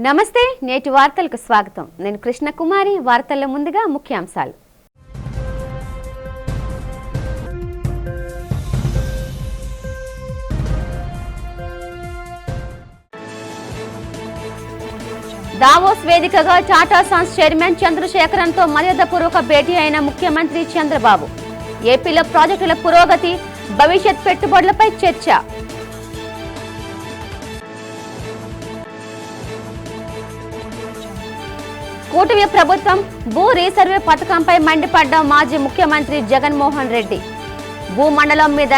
నమస్తే నేటి వార్తలకు స్వాగతం నేను కృష్ణకుమారి వార్తల్లో ముందుగా ముఖ్యాంశాలు దావోస్ వేదికగా టాటా సన్స్ చైర్మన్ చంద్రశేఖరన్తో మర్యాదపూర్వక భేటీ అయిన ముఖ్యమంత్రి చంద్రబాబు ఏపీలో ప్రాజెక్టుల పురోగతి భవిష్యత్ పెట్టుబడులపై చర్చ కూటమి ప్రభుత్వం భూ రీసర్వే పథకంపై మండిపడ్డ మాజీ ముఖ్యమంత్రి జగన్మోహన్ రెడ్డి భూమండలం మీద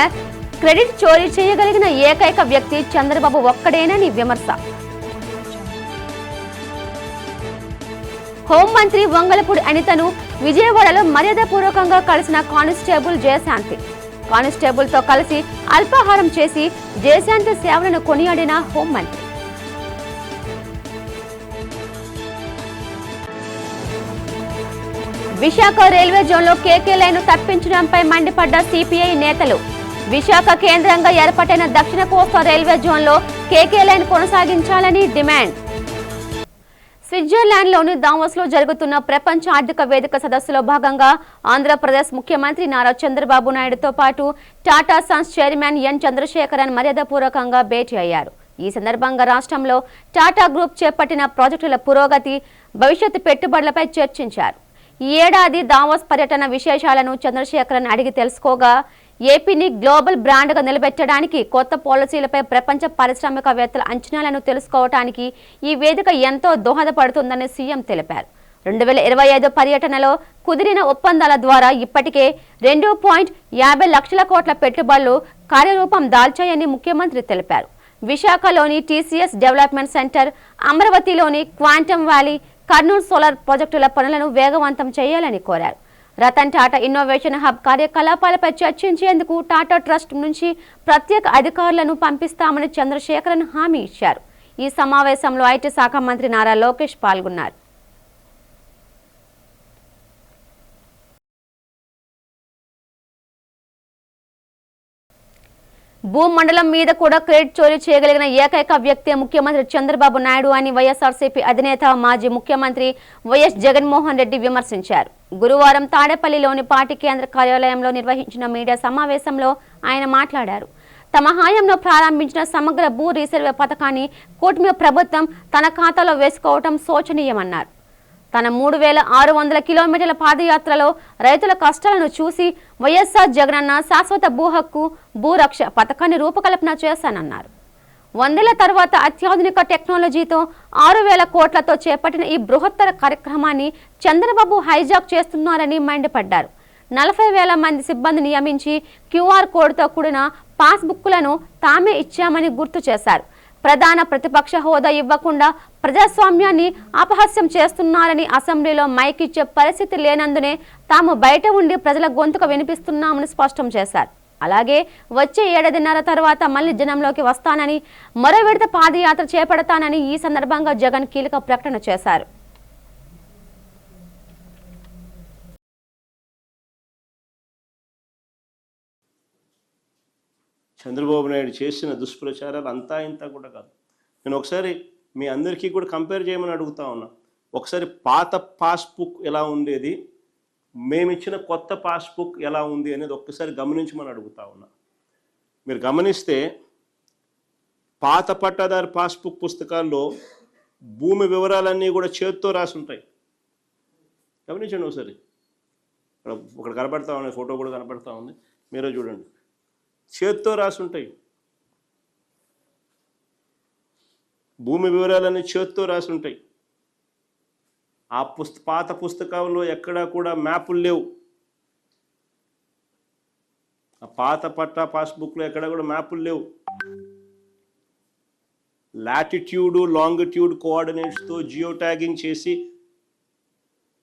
క్రెడిట్ చోరీ చేయగలిగిన ఏకైక వ్యక్తి చంద్రబాబు ఒక్కడేనని విమర్శ హోంమంత్రి వంగలపూడి అనితను విజయవాడలో మర్యాదపూర్వకంగా కలిసిన కానిస్టేబుల్ జయశాంతి కానిస్టేబుల్తో కలిసి అల్పాహారం చేసి జయశాంతి సేవలను కొనియాడిన హోంమంత్రి విశాఖ రైల్వే జోన్లో కేకే లైన్ తప్పించడంపై మండిపడ్డ సిపిఐ నేతలు విశాఖ కేంద్రంగా ఏర్పాటైన దక్షిణ కోస్తా రైల్వే జోన్లో కేకే లైన్ కొనసాగించాలని డిమాండ్ స్విట్జర్లాండ్లోని దావోస్లో జరుగుతున్న ప్రపంచ ఆర్థిక వేదిక సదస్సులో భాగంగా ఆంధ్రప్రదేశ్ ముఖ్యమంత్రి నారా చంద్రబాబు నాయుడుతో పాటు Tata sons chairman N Chandrasekaran మర్యాదపూర్వకంగా భేటీ అయ్యారు. ఈ సందర్భంగా రాష్ట్రంలో టాటా గ్రూప్ చేపట్టిన ప్రాజెక్టుల పురోగతి భవిష్యత్తు పెట్టుబడులపై చర్చించారు. ఈ ఏడాది దావోస్ పర్యటన విశేషాలను చంద్రశేఖరన్ అడిగి తెలుసుకోగా ఏపీని గ్లోబల్ బ్రాండ్గా నిలబెట్టడానికి కొత్త పాలసీలపై ప్రపంచ పారిశ్రామికవేత్తల అంచనాలను తెలుసుకోవడానికి ఈ వేదిక ఎంతో దోహదపడుతుందని సీఎం తెలిపారు. 2025 పర్యటనలో కుదిరిన ఒప్పందాల ద్వారా ఇప్పటికే 2.50 లక్షల కోట్ల పెట్టుబడులు కార్యరూపం దాల్చాయని ముఖ్యమంత్రి తెలిపారు. విశాఖలోని టీసీఎస్ డెవలప్మెంట్ సెంటర్, అమరావతిలోని క్వాంటమ్ వ్యాలీ, కర్నూలు సోలార్ ప్రాజెక్టుల పనులను వేగవంతం చేయాలని కోరారు. రతన్ టాటా ఇన్నోవేషన్ హబ్ కార్యకలాపాలపై చర్చించేందుకు టాటా ట్రస్ట్ నుంచి ప్రత్యేక అధికారులను పంపిస్తామని చంద్రశేఖరన్ హామీ ఇచ్చారు. ఈ సమావేశంలో ఐటీ శాఖ మంత్రి నారా లోకేష్ పాల్గొన్నారు. భూమండలం మీద కూడా క్రెడిట్ చోరీ చేయగలిగిన ఏకైక వ్యక్తి ముఖ్యమంత్రి చంద్రబాబు నాయుడు అని వైఎస్ఆర్సీపీ అధినేత మాజీ ముఖ్యమంత్రి వైఎస్ జగన్మోహన్ రెడ్డి విమర్శించారు. గురువారం తాడేపల్లిలోని పార్టీ కేంద్ర కార్యాలయంలో నిర్వహించిన మీడియా సమావేశంలో ఆయన మాట్లాడారు. తమ హయాంలో ప్రారంభించిన సమగ్ర భూ రీసర్వే పథకాన్ని కూటమి ప్రభుత్వం తన ఖాతాలో వేసుకోవడం శోచనీయమన్నారు. తన 3600 కిలోమీటర్ల పాదయాత్రలో రైతుల కష్టాలను చూసి వైఎస్ఆర్ జగనన్న శాశ్వత భూ హక్కు భూరక్ష పథకాన్ని రూపకల్పన చేశానన్నారు. 100 ఏళ్ల తర్వాత అత్యాధునిక టెక్నాలజీతో 6000 కోట్లతో చేపట్టిన ఈ బృహత్తర కార్యక్రమాన్ని చంద్రబాబు హైజాక్ చేస్తున్నారని మండిపడ్డారు. 40,000 మంది సిబ్బంది నియమించి క్యూఆర్ కోడ్తో కూడిన పాస్బుక్లను తామే ఇచ్చామని గుర్తు చేశారు. ప్రధాన ప్రతిపక్ష హోదా ఇవ్వకుండా ప్రజాస్వామ్యాన్ని అపహాస్యం చేస్తున్నారని, అసెంబ్లీలో మైక్ ఇచ్చే పరిస్థితి లేనందునే తాము బయట ఉండి ప్రజల గొంతుకు వినిపిస్తున్నామని స్పష్టం చేశారు. అలాగే వచ్చే 7.5 తర్వాత మళ్లీ జనంలోకి వస్తానని, మరో విడత పాదయాత్ర చేపడతానని ఈ సందర్భంగా జగన్ కీలక ప్రకటన చేశారు. చంద్రబాబు నాయుడు చేసిన దుష్ప్రచారాలు అంతా ఇంత కూడా కాదు. నేను ఒకసారి మీ అందరికీ కూడా కంపేర్ చేయమని అడుగుతా ఉన్నా. ఒకసారి పాత పాస్బుక్ ఎలా ఉండేది, మేమిచ్చిన కొత్త పాస్బుక్ ఎలా ఉంది అనేది ఒక్కసారి గమనించమని అడుగుతా ఉన్నా. మీరు గమనిస్తే పాత పట్టాదారు పాస్బుక్ పుస్తకాల్లో భూమి వివరాలన్నీ కూడా చేత్తో రాసి ఉంటాయి. గమనించండి ఒకసారి. ఒకటి కనపడతా ఉంది, ఫోటో కూడా కనపడతా ఉంది, మీరే చూడండి. చేత్తో రాసి ఉంటాయి. భూమి వివరాలన్నీ చేత్తో రాసి ఉంటాయి. ఆ పాత పుస్తకంలో ఎక్కడా కూడా మ్యాపులు లేవు. ఆ పాత పట్టా పాస్బుక్లో ఎక్కడా కూడా మ్యాపులు లేవు. లాటిట్యూడ్, లాంగిట్యూడ్ కోఆర్డినేట్స్తో జియో ట్యాగింగ్ చేసి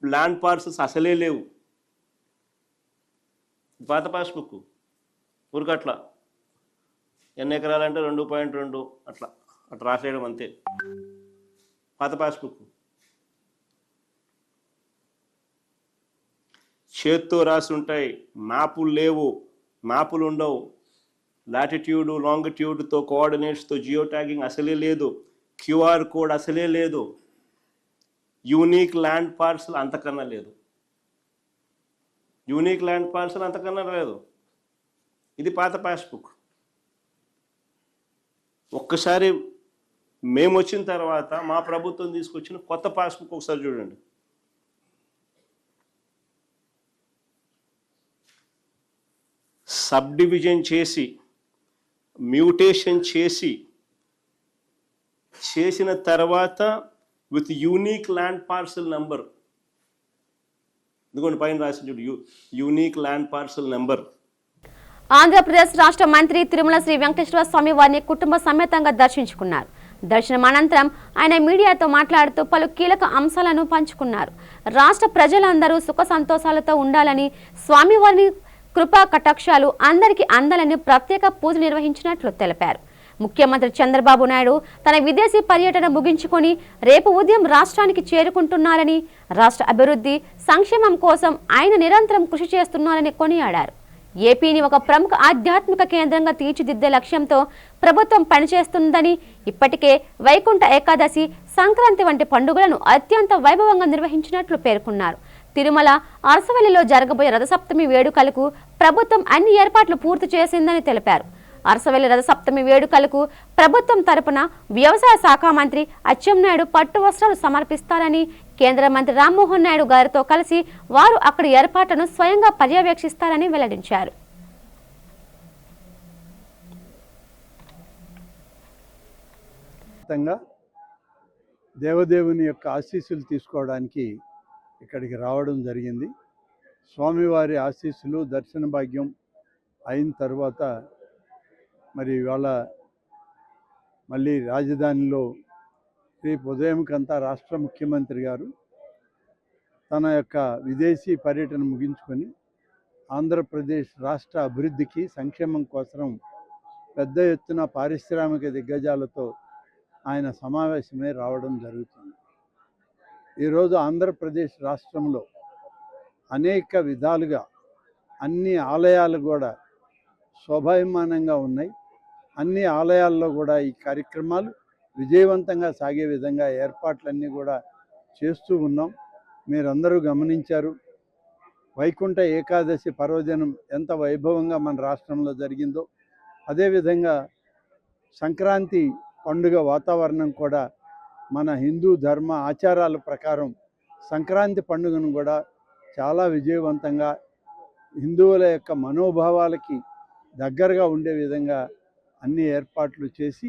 ల్యాండ్ పార్సల్స్ అసలే లేవు. పాత పాస్బుక్ ఊరికట్లా ఎన్ని ఎకరాలంటే 2.2 అట్లా రాసేయడం అంతే. పాత పాస్బుక్ చేత్తో రాసి ఉంటాయి. మ్యాపులు లేవు, మ్యాపులు ఉండవు. లాటిట్యూడ్, లాంగిట్యూడ్తో కోఆర్డినేట్స్తో జియో ట్యాగింగ్ అసలే లేదు. క్యూఆర్ కోడ్ అసలే లేదు, యూనిక్ ల్యాండ్ పార్సల్ అంతకన్నా లేదు, యూనిక్ ల్యాండ్ పార్సల్ అంతకన్నా లేదు. ఇది పాత పాస్బుక్. ఒక్కసారి మేము వచ్చిన తర్వాత మా ప్రభుత్వం తీసుకొచ్చిన కొత్త పాస్బుక్ ఒకసారి చూడండి. సబ్ డివిజన్ చేసి మ్యూటేషన్ చేసిన తర్వాత with unique land parcel number, ఇదిగోండి పైన రాసి చూడు, unique land parcel number. Andhra Pradesh రాష్ట్ర మంత్రి తిరుమల శ్రీ వెంకటేశ్వర స్వామి వారిని కుటుంబ సమేతంగా దర్శించుకున్నారు. దర్శనం అనంతరం ఆయన మీడియాతో మాట్లాడుతూ పలు కీలక అంశాలను పంచుకున్నారు. రాష్ట్ర ప్రజలందరూ సుఖ సంతోషాలతో ఉండాలని, స్వామివారిని కృపా కటాక్షాలు అందరికీ అందాలని ప్రత్యేక పూజలు నిర్వహించినట్లు తెలిపారు. ముఖ్యమంత్రి చంద్రబాబు నాయుడు తన విదేశీ పర్యటన ముగించుకొని రేపు ఉదయం రాష్ట్రానికి చేరుకుంటున్నారని, రాష్ట్ర అభివృద్ధి సంక్షేమం కోసం ఆయన నిరంతరం కృషి చేస్తున్నారని కొనియాడారు. ఏపీని ఒక ప్రముఖ ఆధ్యాత్మిక కేంద్రంగా తీర్చిదిద్దే లక్ష్యంతో ప్రభుత్వం పనిచేస్తుందని, ఇప్పటికే వైకుంఠ ఏకాదశి, సంక్రాంతి వంటి పండుగలను అత్యంత వైభవంగా నిర్వహించినట్లు పేర్కొన్నారు. తిరుమల అరసవల్లిలో జరగబోయే రథసప్తమి వేడుకలకు ప్రభుత్వం అన్ని ఏర్పాట్లు పూర్తి చేసిందని తెలిపారు. అరసవల్లి రథసప్తమి వేడుకలకు ప్రభుత్వం తరపున వ్యవసాయ శాఖ మంత్రి అచ్చెన్నాయుడు పట్టు వస్త్రాలు సమర్పిస్తారని, కేంద్ర మంత్రి రామ్మోహన్ నాయుడు గారితో కలిసి వారు అక్కడి ఏర్పాట్లను స్వయంగా పర్యవేక్షిస్తారని వెల్లడించారు. దేవదేవుని యొక్క ఆశీస్సులు తీసుకోవడానికి ఇక్కడికి రావడం జరిగింది. స్వామివారి ఆశీస్సులు, దర్శన భాగ్యం అయిన తర్వాత మరి ఇవాళ మళ్ళీ రాజధానిలో రేపు ఉదయంకంతా రాష్ట్ర ముఖ్యమంత్రి గారు తన యొక్క విదేశీ పర్యటన ముగించుకొని ఆంధ్రప్రదేశ్ రాష్ట్ర అభివృద్ధికి, సంక్షేమం కోసం పెద్ద ఎత్తున పారిశ్రామిక దిగ్గజాలతో ఆయన సమావేశమై రావడం జరుగుతుంది. ఈరోజు ఆంధ్రప్రదేశ్ రాష్ట్రంలో అనేక విధాలుగా అన్ని ఆలయాలు కూడా శోభాయమానంగా ఉన్నాయి. అన్ని ఆలయాల్లో కూడా ఈ కార్యక్రమాలు విజయవంతంగా సాగే విధంగా ఏర్పాట్లన్నీ కూడా చేస్తూ ఉన్నాం. మీరందరూ గమనించారు, వైకుంఠ ఏకాదశి పర్వదినం ఎంత వైభవంగా మన రాష్ట్రంలో జరిగిందో, అదేవిధంగా సంక్రాంతి పండుగ వాతావరణం కూడా మన హిందూ ధర్మ ఆచారాల ప్రకారం సంక్రాంతి పండుగను కూడా చాలా విజయవంతంగా హిందువుల యొక్క మనోభావాలకి దగ్గరగా ఉండే విధంగా అన్ని ఏర్పాట్లు చేసి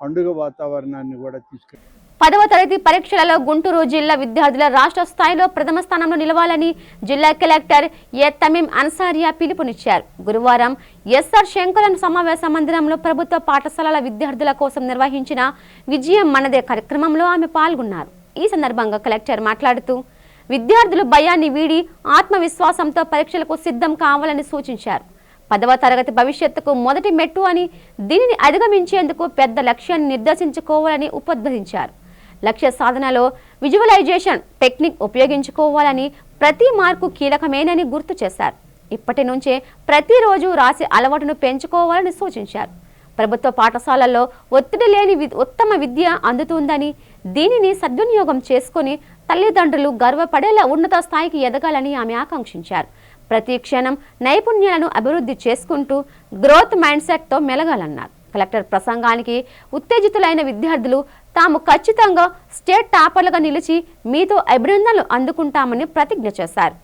పండుగ వాతావరణాన్ని కూడా తీసుకెళ్ళారు. 10వ తరగతి పరీక్షలలో గుంటూరు జిల్లా విద్యార్థుల రాష్ట్ర స్థాయిలో ప్రథమ స్థానంలో నిలవాలని జిల్లా కలెక్టర్ ఏ తమీం అన్సారియా పిలుపునిచ్చారు. గురువారం ఎస్ఆర్ శంకరన్ సమావేశ మందిరంలో ప్రభుత్వ పాఠశాలల విద్యార్థుల కోసం నిర్వహించిన విజయం మనదే కార్యక్రమంలో ఆమె పాల్గొన్నారు. ఈ సందర్భంగా కలెక్టర్ మాట్లాడుతూ విద్యార్థులు భయాన్ని వీడి ఆత్మవిశ్వాసంతో పరీక్షలకు సిద్ధం కావాలని సూచించారు. 10వ తరగతి భవిష్యత్తుకు మొదటి మెట్టు అని, దీనిని అధిగమించేందుకు పెద్ద లక్ష్యాన్ని నిర్దేశించుకోవాలని ఉద్బోధించారు. లక్ష్య సాధనలో విజువలైజేషన్ టెక్నిక్ ఉపయోగించుకోవాలని, ప్రతి మార్కు కీలకమేనని గుర్తు చేశారు. ఇప్పటి నుంచే ప్రతిరోజు రాసి అలవాటును పెంచుకోవాలని సూచించారు. ప్రభుత్వ పాఠశాలల్లో ఒత్తిడి లేని ఉత్తమ విద్య అందుతుందని, దీనిని సద్వినియోగం చేసుకుని తల్లిదండ్రులు గర్వపడేలా ఉన్నత స్థాయికి ఎదగాలని ఆమె ఆకాంక్షించారు. ప్రతి క్షణం నైపుణ్యాలను అభివృద్ధి చేసుకుంటూ గ్రోత్ మైండ్ సెట్తో మెలగాలన్నారు. కలెక్టర్ ప్రసంగానికి ఉత్తేజితులైన విద్యార్థులు తాము ఖచ్చితంగా స్టేట్ టాపర్లుగా నిలిచి మీతో అభినందనలు అందుకుంటామని ప్రతిజ్ఞ చేశారు.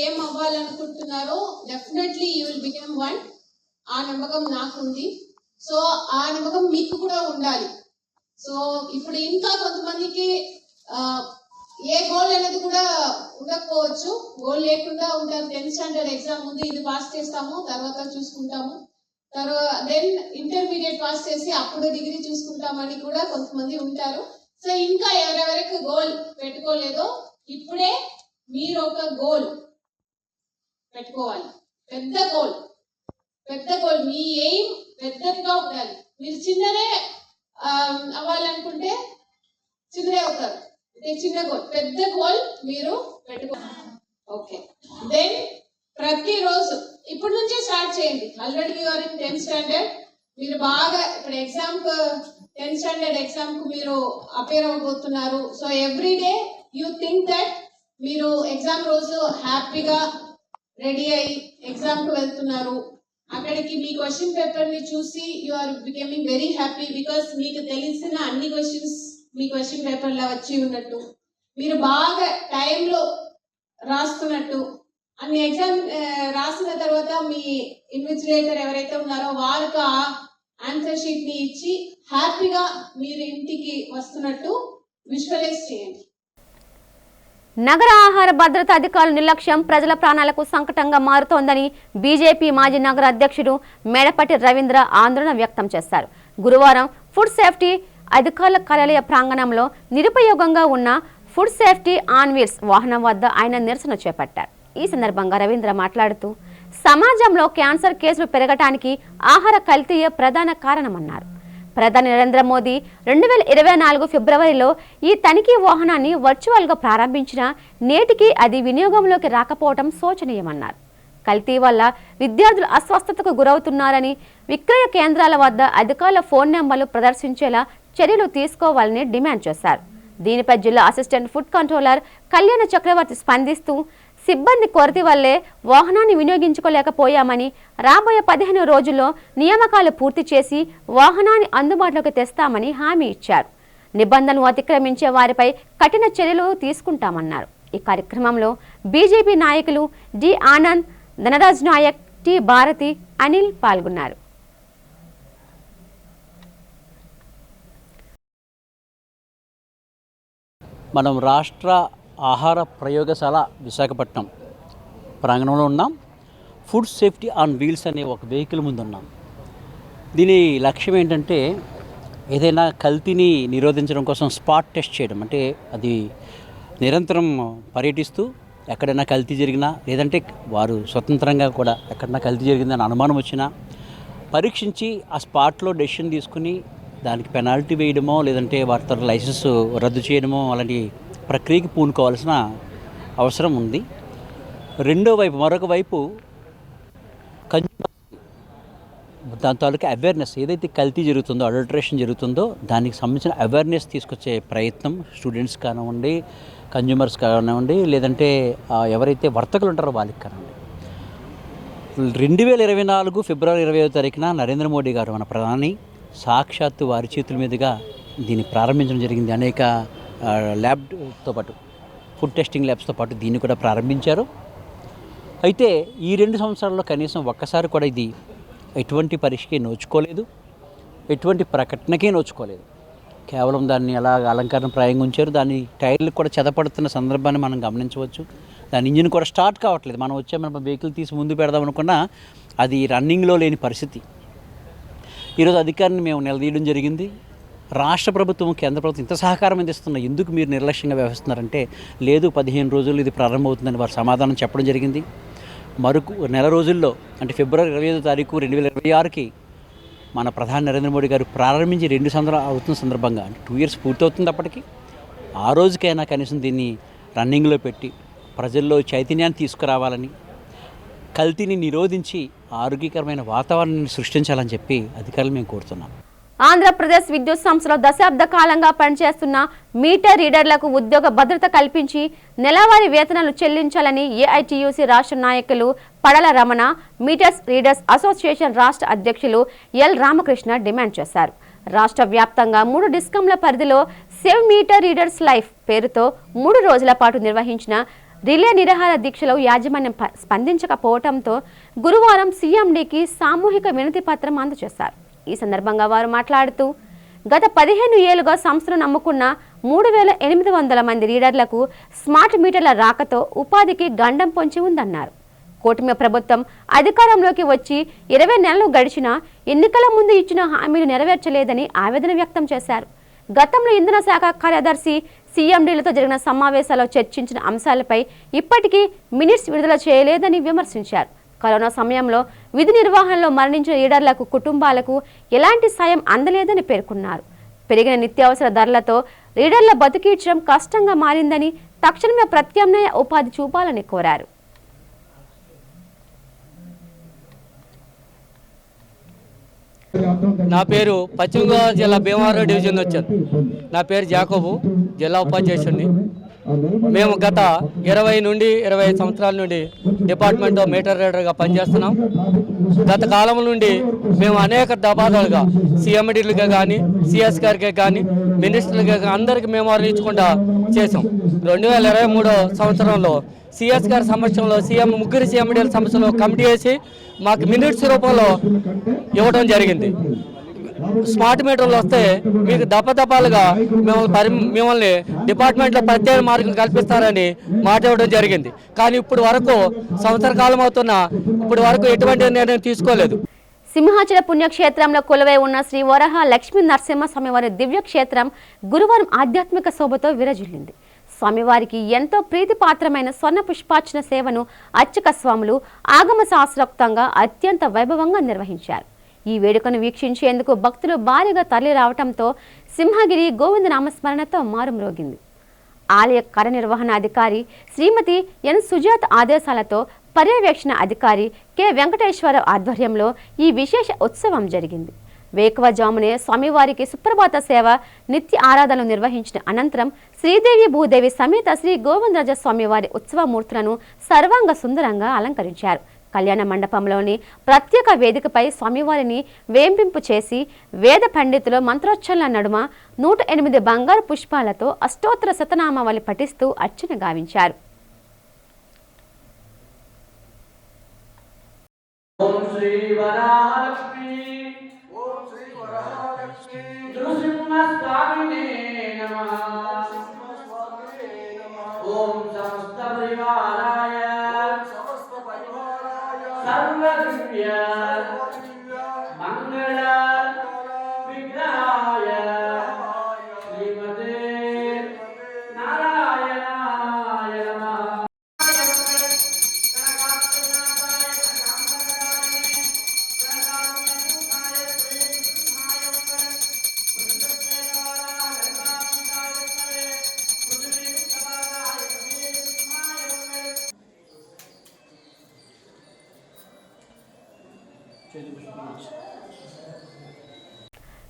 ఏం అవ్వాలనుకుంటున్నారో definitely you will become one. ఆ నమ్మకం నాకుంది. సో ఆ నమ్మకం మీకు కూడా ఉండాలి. సో ఇప్పుడు ఇంకా కొంతమందికి ఏ గోల్ అనేది కూడా ఉండకపోవచ్చు. గోల్ లేకుండా ఉంటారు. 10th స్టాండర్డ్ ఎగ్జామ్ ముందు ఇది పాస్ చేస్తాము, తర్వాత చూసుకుంటాము, తర్వాత దెన్ ఇంటర్మీడియట్ పాస్ చేసి అప్పుడు డిగ్రీ చూసుకుంటామని కూడా కొంతమంది ఉంటారు. సో ఇంకా ఎవరెవరికి గోల్ పెట్టుకోలేదో ఇప్పుడే మీరు ఒక గోల్ పెట్టుకోవాలి. పెద్ద గోల్ మీ ఎయిమ్ పెద్దగా ఉండాలి. మీరు చిన్నదే అవ్వాలనుకుంటే చిన్నదే అవుతారు. చిన్న గోల్, పెద్ద గోల్ మీరు పెట్టుకోవాలి. ఓకే, దెన్ ప్రతిరోజు ఇప్పటి నుంచే స్టార్ట్ చేయండి. Already you are in 10th standard. మీరు బాగా ఇప్పుడు ఎగ్జామ్ 10th స్టాండర్డ్ ఎగ్జామ్ కు మీరు అపేర్ అవ్వబోతున్నారు. So every day you think that మీరు ఎగ్జామ్ రోజు హ్యాపీగా రెడీ అయ్యి ఎగ్జామ్ కు వెళ్తున్నారు. అక్కడికి మీ క్వశ్చన్ పేపర్ ని చూసి you are becoming very happy because మీకు తెలిసిన అన్ని క్వశ్చన్స్ మీ క్వశ్చన్ పేపర్ లా వచ్చి ఉన్నట్టు, మీరు బాగా టైంలో రాస్తున్నట్టు, అన్ని ఎగ్జామ్ రాసిన తర్వాత మీ ఇన్విజిలేటర్ ఎవరైతే ఉన్నారో వారికి ఆ ఆన్సర్ షీట్ ని ఇచ్చి హ్యాపీగా మీరు ఇంటికి వస్తున్నట్టు విజువలైజ్ చేయండి. నగర ఆహార భద్రత అధికారుల నిర్లక్ష్యం ప్రజల ప్రాణాలకు సంకటంగా మారుతోందని బీజేపీ మాజీ నగర అధ్యక్షుడు మేడపట్టి రవీంద్ర ఆందోళన వ్యక్తం చేశారు. గురువారం ఫుడ్ సేఫ్టీ అధికారుల కార్యాలయ ప్రాంగణంలో నిరుపయోగంగా ఉన్న ఫుడ్ సేఫ్టీ ఆన్ వీల్స్ వాహనం వద్ద ఆయన నిరసన చేపట్టారు. ఈ సందర్భంగా రవీంద్ర మాట్లాడుతూ సమాజంలో క్యాన్సర్ కేసులు పెరగటానికి ఆహార కల్తీయే ప్రధాన కారణమన్నారు. ప్రధాని నరేంద్ర మోదీ 2024 ఫిబ్రవరిలో ఈ తనిఖీ వాహనాన్ని వర్చువల్గా ప్రారంభించినా నేటికి అది వినియోగంలోకి రాకపోవడం శోచనీయమన్నారు. కల్తీ వల్ల విద్యార్థులు అస్వస్థతకు గురవుతున్నారని, విక్రయ కేంద్రాల వద్ద అధికారుల ఫోన్ నెంబర్లు ప్రదర్శించేలా చర్యలు తీసుకోవాలని డిమాండ్ చేశారు. దీనిపై జిల్లా అసిస్టెంట్ ఫుడ్ కంట్రోలర్ కళ్యాణ చక్రవర్తి స్పందిస్తూ సిబ్బంది కొరత వల్లే వాహనాన్ని వినియోగించుకోలేకపోయామని, రాబోయే 15 రోజుల్లో నియామకాలు పూర్తి చేసి వాహనాన్ని అందుబాటులోకి తెస్తామని హామీ ఇచ్చారు. నిబంధనలు అతిక్రమించే వారిపై కఠిన చర్యలు తీసుకుంటామన్నారు. ఈ కార్యక్రమంలో బీజేపీ నాయకులు డి ఆనంద్, ధనరాజ్ నాయక్, టి భారతి, అనిల్ పాల్గొన్నారు. మనం రాష్ట్ర ఆహార ప్రయోగశాల విశాఖపట్నం ప్రాంగణంలో ఉన్నాం. ఫుడ్ సేఫ్టీ ఆన్ వీల్స్ అనే ఒక వెహికల్ ముందు ఉన్నాం. దీని లక్ష్యం ఏంటంటే ఏదైనా కల్తీని నిరోధించడం కోసం స్పాట్ టెస్ట్ చేయడం. అంటే అది నిరంతరం పర్యటిస్తూ ఎక్కడైనా కల్తీ జరిగినా, లేదంటే వారు స్వతంత్రంగా కూడా ఎక్కడైనా కల్తీ జరిగిందని అనుమానం వచ్చినా పరీక్షించి ఆ స్పాట్లో డెసిషన్ తీసుకుని దానికి పెనాల్టీ వేయడమో, లేదంటే వారి తరఫు లైసెన్స్ రద్దు చేయడమో అలాంటి ప్రక్రియకి పూనుకోవాల్సిన అవసరం ఉంది. మరొక వైపు దాని తాలూకా అవేర్నెస్, ఏదైతే కల్తీ జరుగుతుందో, అడల్టరేషన్ జరుగుతుందో దానికి సంబంధించిన అవేర్నెస్ తీసుకొచ్చే ప్రయత్నం స్టూడెంట్స్ కానివ్వండి, కన్జ్యూమర్స్ కానివ్వండి, లేదంటే ఎవరైతే వర్తకులు ఉంటారో వాళ్ళకి కానివ్వండి. 2024 ఫిబ్రవరి 20వ తారీఖున నరేంద్ర మోడీ గారు మన ప్రధాని సాక్షాత్తు వారి చేతుల మీదుగా దీన్ని ప్రారంభించడం జరిగింది. అనేక ల్యాబ్తో పాటు, ఫుడ్ టెస్టింగ్ ల్యాబ్స్తో పాటు దీన్ని కూడా ప్రారంభించారు. అయితే ఈ 2 సంవత్సరాల్లో కనీసం ఒక్కసారి కూడా ఇది ఎటువంటి పరీక్షకి నోచుకోలేదు, ఎటువంటి ప్రకటనకే నోచుకోలేదు. కేవలం దాన్ని అలా అలంకరణ ప్రాయంగా ఉంచారు. దాని టైర్లు కూడా చెదపడుతున్న సందర్భాన్ని మనం గమనించవచ్చు. దాని ఇంజిన్ కూడా స్టార్ట్ కావట్లేదు. మనం మన వెహికల్ తీసి ముందు పెడదాం అనుకున్నా అది రన్నింగ్లో లేని పరిస్థితి. ఈరోజు అధికారిని మేము నిలదీయడం జరిగింది. రాష్ట్ర ప్రభుత్వం, కేంద్ర ప్రభుత్వం ఇంత సహకారం అందిస్తున్నా ఎందుకు మీరు నిర్లక్ష్యంగా వ్యవహరిస్తున్నారంటే, లేదు 15 రోజులు ఇది ప్రారంభమవుతుందని వారు సమాధానం చెప్పడం జరిగింది. మరొక నెల రోజుల్లో, అంటే ఫిబ్రవరి 25వ తారీఖు 2026కి మన ప్రధాని నరేంద్ర మోడీ గారు ప్రారంభించి 2 సంవత్సరాలు అవుతున్న సందర్భంగా, అంటే 2 years పూర్తవుతుంది. అప్పటికి ఆ రోజుకైనా కనీసం దీన్ని రన్నింగ్లో పెట్టి ప్రజల్లో చైతన్యాన్ని తీసుకురావాలని, కల్తీని నిరోధించి ఆరోగ్యకరమైన వాతావరణాన్ని సృష్టించాలని చెప్పి అధికారులు మేము కోరుతున్నాం. ఆంధ్రప్రదేశ్ విద్యుత్ సంస్థలో దశాబ్ద కాలంగా పనిచేస్తున్న మీటర్ రీడర్లకు ఉద్యోగ భద్రత కల్పించి నెలవారీ వేతనాలు చెల్లించాలని ఏఐటీయూసీ రాష్ట్ర నాయకులు పడల రమణ, మీటర్స్ రీడర్స్ అసోసియేషన్ రాష్ట్ర అధ్యక్షులు ఎల్ రామకృష్ణ డిమాండ్ చేశారు. రాష్ట్ర వ్యాప్తంగా 3 డిస్కంల పరిధిలో సేవ్ మీటర్ రీడర్స్ లైఫ్ పేరుతో 3 రోజుల పాటు నిర్వహించిన రిలే నిరాహార దీక్షలో యాజమాన్యం స్పందించకపోవడంతో గురువారం సీఎండీకి సామూహిక వినతి పత్రం అందజేశారు. ఈ సందర్భంగా వారు మాట్లాడుతూ గత 15 ఏళ్లుగా సంస్థను నమ్ముకున్న 3800 మంది రీడర్లకు స్మార్ట్ మీటర్ల రాకతో ఉపాధికి గండం పొంచి ఉందన్నారు. కూటమి ప్రభుత్వం అధికారంలోకి వచ్చి 20 నెలలు గడిచినా ఎన్నికల ముందు ఇచ్చిన హామీలు నెరవేర్చలేదని ఆవేదన వ్యక్తం చేశారు. గతంలో ఇంధన శాఖ కార్యదర్శి సీఎండీలతో జరిగిన సమావేశాల్లో చర్చించిన అంశాలపై ఇప్పటికీ మినిట్స్ విడుదల చేయలేదని విమర్శించారు. కరోనా సమయంలో విధి నిర్వహణలో మరణించిన లీడర్లకు కుటుంబాలకు ఎలాంటి సాయం అందలేదని పేర్కొన్నారు. పెరిగిన నిత్యావసర ధరలతో లీడర్ల బతికించడం కష్టంగా మారిందని, తక్షణమే ప్రత్యామ్నాయ ఉపాధి చూపాలని కోరారు. నా పేరు పశ్చిమ గోదావరి జిల్లా భీమవరం డివిజన్ వచ్చాను. నా పేరు జాకోబు, జిల్లా ఉపాధ్యక్షుడిని. మేము గత 20 నుండి 25 సంవత్సరాల నుండి డిపార్ట్మెంట్లో మీటర్ రీడర్గా పనిచేస్తున్నాం. గత కాలం నుండి మేము అనేక దఫాలుగా సీఎండీలుగా కానీ, సిఎస్ గారికి కానీ, మినిస్టర్లుగా కానీ అందరికీ మేము ఇచ్చకుండా చేసాం. 2023 సంవత్సరంలో సిఎస్ గారి సమక్షంలో ముగ్గురు సీఎండీల సమస్యలో కమిటీ వేసి మాకు మినిట్స్ రూపంలో ఇవ్వడం జరిగింది. స్మార్ట్ మీటర్లు వస్తే మీకు దఫాలుగా మిమ్మల్ని డిపార్ట్మెంట్లో ప్రత్యేక మార్గం కల్పిస్తారని మాట ఇవ్వడం జరిగింది. కానీ ఇప్పుడు వరకు సంవత్సర కాలం అవుతున్నా ఇప్పుడు వరకు ఎటువంటి నిర్ణయం తీసుకోలేదు. సింహాచల పుణ్యక్షేత్రంలో కొలువై ఉన్న శ్రీ వరహ లక్ష్మీ నరసింహస్వామి వారి దివ్యక్షేత్రం గురువారం ఆధ్యాత్మిక శోభతో విరజిల్లింది. స్వామివారికి ఎంతో ప్రీతిపాత్రమైన స్వర్ణ పుష్పార్చన సేవను అర్చక స్వాములు ఆగమ శాస్త్రోక్తంగా అత్యంత వైభవంగా నిర్వహించారు. ఈ వేడుకను వీక్షించేందుకు భక్తులు భారీగా తరలి రావడంతో సింహగిరి గోవింద నామస్మరణతో మారుమ్రోగింది. ఆలయ కార్యనిర్వహణ అధికారి శ్రీమతి ఎన్ సుజాత ఆదేశాలతో పర్యవేక్షణ అధికారి కె వెంకటేశ్వరరావు ఆధ్వర్యంలో ఈ విశేష ఉత్సవం జరిగింది. వేకువజామునే స్వామివారికి సుప్రభాత సేవ, నిత్య ఆరాధనలు నిర్వహించిన అనంతరం శ్రీదేవి భూదేవి సమేత శ్రీ గోవిందరాజ స్వామివారి ఉత్సవమూర్తులను సర్వాంగ సుందరంగా అలంకరించారు. కళ్యాణ మండపంలోని ప్రత్యేక వేదికపై స్వామివారిని వేంపింపు చేసి వేద పండితులు మంత్రోచ్చరణల నడుమ 108 బంగారు పుష్పాలతో అష్టోత్తర శతనామావళి పఠిస్తూ అర్చన గావించారు. ఓం శ్రీ వరహాలక్ష్మి నృసింహస్వామినే నమః. ఓం సమస్త పరివారాయ సర్వదివ్య మంగళ విగ్రహాయ శ్రీమతే నారాయణాయ నమః.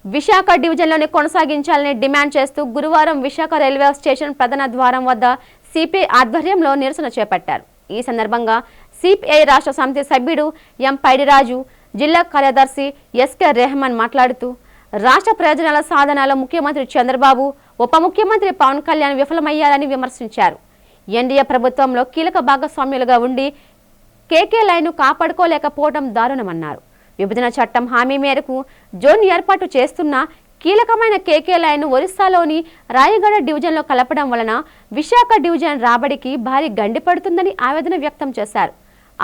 విశాఖ డివిజన్లోని కొనసాగించాలని డిమాండ్ చేస్తూ గురువారం విశాఖ రైల్వే స్టేషన్ ప్రధాన ద్వారం వద్ద సిపిఐ ఆధ్వర్యంలో నిరసన చేపట్టారు. ఈ సందర్భంగా సిపిఐ రాష్ట్ర సమితి సభ్యుడు ఎం పైడిరాజు, జిల్లా కార్యదర్శి ఎస్కే రెహమాన్ మాట్లాడుతూ రాష్ట్ర ప్రయోజనాల సాధనలో ముఖ్యమంత్రి చంద్రబాబు, ఉప ముఖ్యమంత్రి పవన్ కళ్యాణ్ విఫలమయ్యారని విమర్శించారు. ఎన్డీఏ ప్రభుత్వంలో కీలక భాగస్వామ్యులుగా ఉండి కేకే లైన్ను కాపాడుకోలేకపోవడం దారుణమన్నారు. విభజన చట్టం హామీ మేరకు జోన్ ఏర్పాటు చేస్తున్న కీలకమైన కేకే లైన్ను ఒరిస్సాలోని రాయగడ డివిజన్లో కలపడం వలన విశాఖ డివిజన్ రాబడికి భారీ గండి పడుతుందని ఆవేదన వ్యక్తం చేశారు.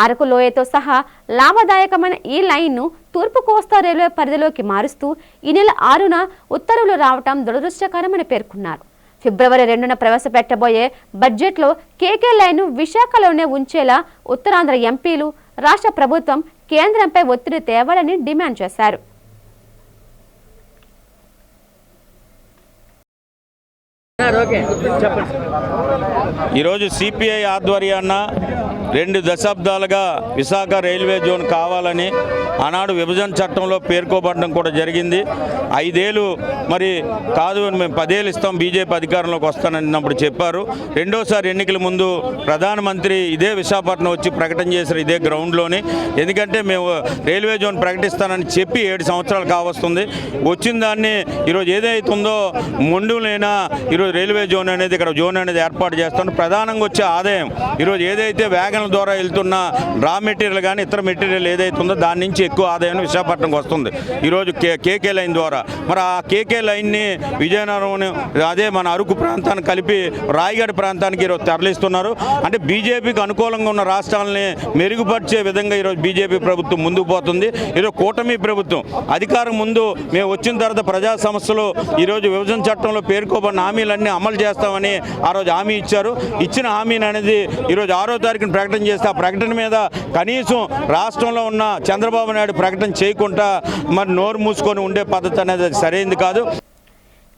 అరకు లోయతో సహా లాభదాయకమైన ఈ లైన్ను తూర్పు కోస్తా రైల్వే పరిధిలోకి మారుస్తూ ఈ నెల 6న ఉత్తర్వులు రావటం దురదృష్టకరమని పేర్కొన్నారు. ఫిబ్రవరి 2న ప్రవేశపెట్టబోయే బడ్జెట్లో కేకే లైన్ను విశాఖలోనే ఉంచేలా ఉత్తరాంధ్ర ఎంపీలు, రాష్ట్ర ప్రభుత్వం కేంద్రంపై ఒత్తిడి తేవాలని డిమాండ్ చేశారు. ఈరోజు సిపిఐ ఆధ్వర్యాన 2 దశాబ్దాలుగా విశాఖ రైల్వే జోన్ కావాలని ఆనాడు విభజన చట్టంలో పేర్కోబడడం కూడా జరిగింది. 5 ఏళ్ళు మరి కాదు, మేము 10 ఏళ్ళు ఇస్తాం బీజేపీ అధికారంలోకి వస్తానన్నప్పుడు చెప్పారు. రెండోసారి ఎన్నికల ముందు ప్రధానమంత్రి ఇదే విశాఖపట్నం వచ్చి ప్రకటన చేశారు, ఇదే గ్రౌండ్లోని. ఎందుకంటే మేము రైల్వే జోన్ ప్రకటిస్తానని చెప్పి 7 సంవత్సరాలు కావస్తుంది. వచ్చిన దాన్ని ఈరోజు ఏదైతుందో మొండులైనా ఈరోజు రైల్వే జోన్ అనేది ఇక్కడ జోన్ అనేది ఏర్పాటు చేస్తాం. ప్రధానంగా వచ్చే ఆదాయం ఈరోజు ఏదైతే వ్యాగన్ల ద్వారా వెళ్తున్న రా మెటీరియల్ కానీ ఇతర మెటీరియల్ ఏదైతే ఉందో దాని నుంచి ఎక్కువ ఆదాయం విశాఖపట్నంకి వస్తుంది ఈరోజు కేకే లైన్ ద్వారా. మరి ఆ కేకే లైన్ని విజయనగరం అదే మన అరకు ప్రాంతాన్ని కలిపి రాయగఢ ప్రాంతానికి ఈరోజు తరలిస్తున్నారు. అంటే బీజేపీకి అనుకూలంగా ఉన్న రాష్ట్రాలని మెరుగుపరిచే విధంగా ఈరోజు బీజేపీ ప్రభుత్వం ముందుకు పోతుంది. ఈరోజు కూటమి ప్రభుత్వం అధికారం ముందు మేము వచ్చిన తర్వాత ప్రజా సమస్యలు ఈరోజు విభజన చట్టంలో పేర్కోబడిన హామీలన్నీ అమలు చేస్తామని ఆ రోజు హామీ ఇచ్చారు. ఇచ్చిన హామీని అనేది ఈరోజు 6వ తారీఖున ప్రకటన చేస్తే ఆ ప్రకటన మీద కనీసం రాష్ట్రంలో ఉన్న చంద్రబాబు నాయుడు ప్రకటన చేయకుండా మరి నోరు మూసుకొని ఉండే పద్ధతి అనేది సరైనది కాదు.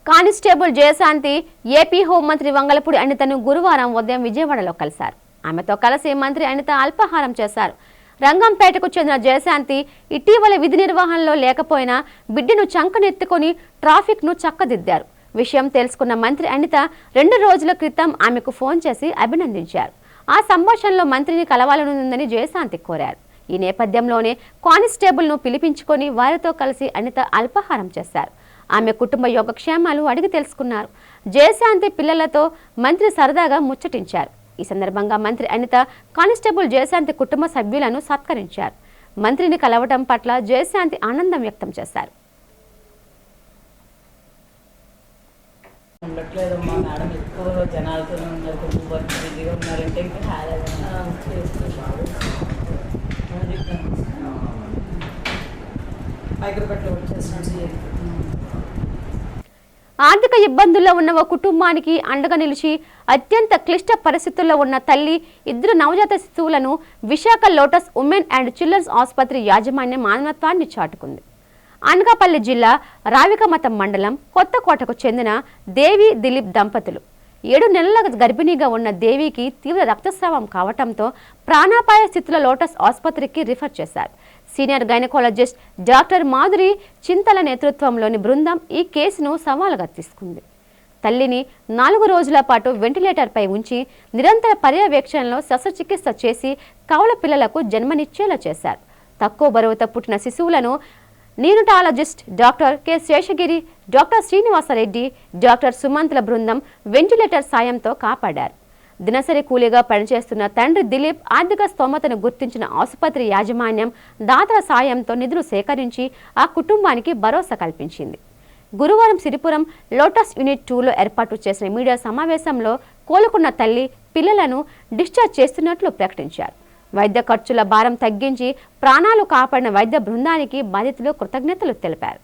కానిస్టేబుల్ జయశాంతి ఏపీ హోంమంత్రి వంగలపూడి అనితను గురువారం ఉదయం విజయవాడలో కలిశారు. ఆమెతో కలిసి మంత్రి అనిత అల్పాహారం చేశారు. రంగంపేటకు చెందిన జయశాంతి ఇటీవల విధి నిర్వహణలో లేకపోయినా బిడ్డను చంకనెత్తుకొని ట్రాఫిక్ను చక్కదిద్దారు. విషయం తెలుసుకున్న మంత్రి అనిత 2 రోజుల క్రితం ఆమెకు ఫోన్ చేసి అభినందించారు. ఆ సంభాషణలో మంత్రిని కలవాలనుందని జయశాంతి కోరారు. ఈ నేపథ్యంలోనే కానిస్టేబుల్ను పిలిపించుకొని వారితో కలిసి అనిత అల్పాహారం చేశారు. ఆమె కుటుంబ యోగక్షేమాలు అడిగి తెలుసుకున్నారు. జయశాంతి పిల్లలతో మంత్రి సరదాగా ముచ్చటించారు. ఈ సందర్భంగా మంత్రి అనిత కానిస్టేబుల్ జయశాంతి కుటుంబ సభ్యులను సత్కరించారు. మంత్రిని కలవటం పట్ల జయశాంతి ఆనందం వ్యక్తం చేశారు. ఉండట్లేదమ్మా మేడం, ఎక్కువ జనాలతో ఉన్నారు, కొంచెం వర్క్ బిజీగా ఉన్నారంటే ఇంకా హైదరాబాద్లో వచ్చేస్తున్నాడు. ఆర్థిక ఇబ్బందుల్లో ఉన్న ఓ కుటుంబానికి అండగా నిలిచి అత్యంత క్లిష్ట పరిస్థితుల్లో ఉన్న తల్లి 2 నవజాత శిశువులను Visakha Lotus Women and Children's ఆసుపత్రి యాజమాన్యం మానవత్వాన్ని చాటుకుంది. అనకాపల్లి జిల్లా రావికమతం మండలం కొత్తకోటకు చెందిన దేవి దిలీప్ దంపతులు 7 నెలల గర్భిణీగా ఉన్న దేవికి తీవ్ర రక్తస్రావం కావడంతో ప్రాణాపాయ స్థితిలో లోటస్ ఆసుపత్రికి రిఫర్ చేశారు. సీనియర్ గైనకాలజిస్ట్ డాక్టర్ మాధురి చింతల నేతృత్వంలోని బృందం ఈ కేసును సవాలుగా తీసుకుంది. తల్లిని 4 రోజుల పాటు వెంటిలేటర్పై ఉంచి నిరంతర పర్యవేక్షణలో శస్త్రచికిత్స చేసి కవల పిల్లలకు జన్మనిచ్చేలా చేశారు. తక్కువ బరువుతో పుట్టిన శిశువులను neonatologist doctor K Seshagiri, doctor Srinivasa Reddy, doctor సుమంత్ల బృందం వెంటిలేటర్ సాయంతో కాపాడారు. దినసరి కూలీగా పనిచేస్తున్న తండ్రి దిలీప్ ఆర్థిక స్తోమతను గుర్తించిన ఆసుపత్రి యాజమాన్యం దాతల సాయంతో నిధులు సేకరించి ఆ కుటుంబానికి భరోసా కల్పించింది. గురువారం సిరిపురం లోటస్ యూనిట్ 2లో ఏర్పాటు చేసిన మీడియా సమావేశంలో కోలుకున్న తల్లి పిల్లలను డిశ్చార్జ్ చేస్తున్నట్లు ప్రకటించారు. వైద్య ఖర్చుల భారం తగ్గించి ప్రాణాలు కాపాడిన వైద్య బృందానికి బాధితులు కృతజ్ఞతలు తెలిపారు.